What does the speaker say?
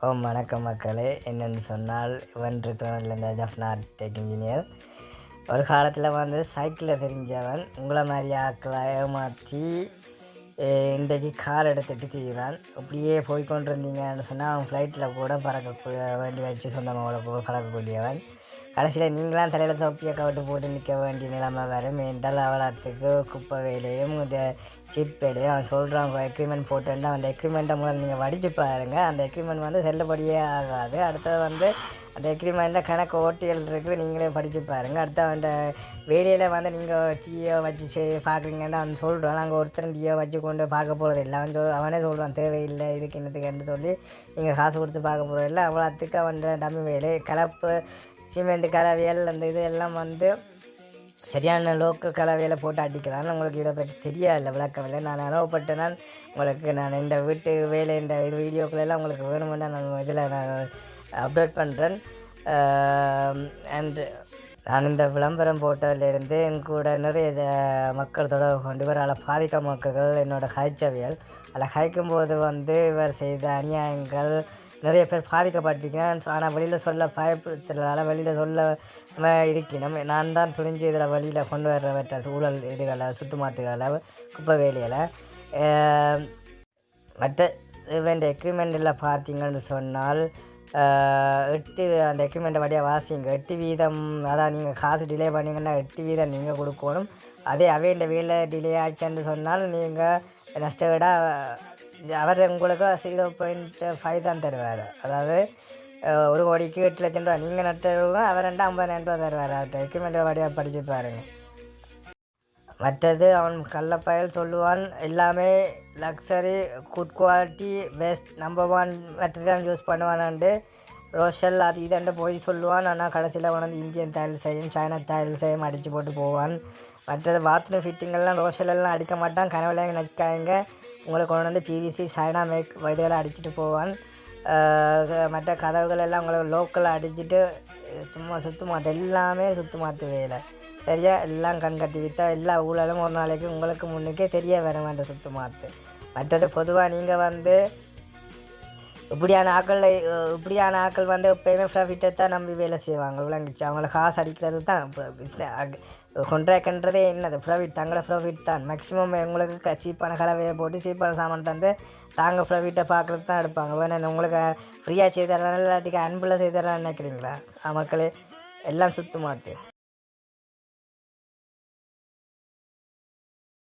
வணக்கம் மக்களே. என்னென்னு சொன்னால் இந்த ஜஃப்னார் டெக் இன்ஜினியர் ஒரு காலத்தில் சைக்கிளில் தெரிஞ்சவன் உங்களை மாதிரி ஆக்களை ஏமாற்றி இன்றைக்கு கார் எடுத்துகிட்டு தீரான். இப்படியே போய்கொண்டிருந்தீங்கன்னு சொன்னால் அவன் ஃப்ளைட்டில் கூட பறக்க வேண்டி வச்சு சொந்தமாவோட பறக்கக்கூடியவன். கடைசியில் நீங்களாம் தலையில் தொப்பியை கவிட்டு போட்டு நிற்க வேண்டிய நிலைமை வரும். என்றால் அவலத்துக்கு குப்பை வேலையும் சிப் வேலையும் அவன் சொல்கிறான். எக்ரிமெண்ட் போட்டுன்னா அந்த எக்ரிமெண்ட்டை முதல்ல நீங்கள் வடிச்சு பாருங்கள். அந்த எக்ரிமெண்ட் செல்லுபடியே ஆகாது. அடுத்தது அந்த எக்ரிமெண்ட்டில் கணக்கு ஓட்டிகள் இருக்குது, நீங்களே படித்து பாருங்கள். அடுத்து அவன் வேலையில் நீங்கள் டீயோ வச்சு பார்க்குறீங்கன்னு அவன் சொல்கிறான். நாங்கள் ஒருத்தர் டீயோ வச்சு கொண்டு பார்க்க போகிறது இல்லை. அவனே சொல்கிறான் தேவையில்லை இதுக்கு என்னத்துக்குன்னு சொல்லி நீங்கள் காசு கொடுத்து பார்க்க போகிறது இல்லை. அவ்வளோத்துக்கு அவன் டம்மி வேலை கலப்பு சிமெண்ட் கலவையல் அந்த இது எல்லாம் சரியான லோக்கல் கலவையில் போட்டு அடிக்கிறான். உங்களுக்கு இதை பற்றி தெரியாது விளக்கவில்லை. நான் அனுபவப்பட்டேனால் உங்களுக்கு நான் இந்த வீட்டு வேலை இந்த வீடியோக்களெல்லாம் உங்களுக்கு வேணுமென்னா நான் இதில் நான் அப்டேட் பண்ணுறேன். அண்டு நான் இந்த விளம்பரம் போட்டதிலிருந்து என் கூட நிறைய மக்கள் தொடர்பு கொண்டு இவரால் பாதிக்க மக்கள் என்னோட காய்ச்சவியல் அதில் காய்க்கும்போது இவர் செய்த அநியாயங்கள் நிறைய பேர் பாதிக்கப்பட்டிருக்கேன். ஆனால் வெளியில் சொல்ல பயப்படுத்துறதால வெளியில் சொல்ல இருக்கணும். நான் தான் துணிஞ்சு இதில் வெளியில் கொண்டு வர்றவற்ற ஊழல் இதுகளை சுத்தமாத்துகளை குப்பை வேலைகளை மற்ற இவன் எக்ரிமெண்ட்டில் பார்த்தீங்கன்னு சொன்னால் 8 அந்த எக்ரிமெண்ட்டை வழியாக வாசிங்க. 8 வீதம் அதான் நீங்கள் காசு டிலே பண்ணிங்கன்னா 8 வீதம் நீங்கள் கொடுக்கணும். அதே இந்த வேலை டிலே ஆச்சுன்னு சொன்னால் நீங்கள் நஷ்டவிடாக அவர் உங்களுக்கு 0.5 தான் தருவார். அதாவது 1 கோடிக்கு 8 லட்சம் ரூபா நீங்கள் நட்டுருவா, அவர் 50,000 ரூபா தருவார். அவர்கிட்ட எக்ரிமெண்ட்டை வழியாக படித்து பாருங்கள். மற்றது அவன் கள்ளப்பயல் சொல்லுவான் எல்லாமே luxury good quality best number 1 material use பண்ணுவானான்ட்டு ரோஷல் அது இதண்டு போய் சொல்லுவான். ஆனால் கடைசியில் இந்தியன் டைல்ஸையும் சைனா டைல்ஸையும் அடித்து போட்டு போவான். மற்றது பாத்ரூம் ஃபிட்டிங்கெல்லாம் ரோஷலெல்லாம் அடிக்க மாட்டான். கனவுலையும் நிற்காங்க உங்களுக்கு கொண்டு பிவிசி சைனா மேக் இதெல்லாம் அடிச்சுட்டு போவான். மற்ற கதவுகள் எல்லாம் உங்களுக்கு லோக்கலில் அடிச்சுட்டு சும்மா சுத்தமாற்று எல்லாமே சுத்தமாற்று வேலை சரியா. எல்லாம் கண்கட்டி விற்றா எல்லா ஊழலும் ஒரு நாளைக்கு உங்களுக்கு முன்னுக்கே தெரிய வர வேண்ட சுத்தமாற்று. மற்றது பொதுவாக நீங்கள் இப்படியான ஆக்கள் எப்போயுமே ப்ராஃபிட்டை தான் நம்பி வேலை செய்வாங்க. விளங்கிச்சு அவங்கள காசு அடிக்கிறது தான் கொண்ட்ராக்ட்ன்றதே என்னது ப்ராஃபிட். தங்களோட ப்ராஃபிட் தான் மேக்ஸிமம் உங்களுக்கு சீப்பான கலவையை போட்டு சீப்பான சாமான் தந்து தாங்க ப்ராஃபிட்டை பார்க்குறது தான் எடுப்பாங்க. வேணும் உங்களுக்கு ஃப்ரீயாக செய்து தரலாம் இல்லாட்டிக்கு அன்பில் செய்து தரலான்னு நினைக்கிறீங்களா? மக்களே எல்லாம் சுத்தமாற்று.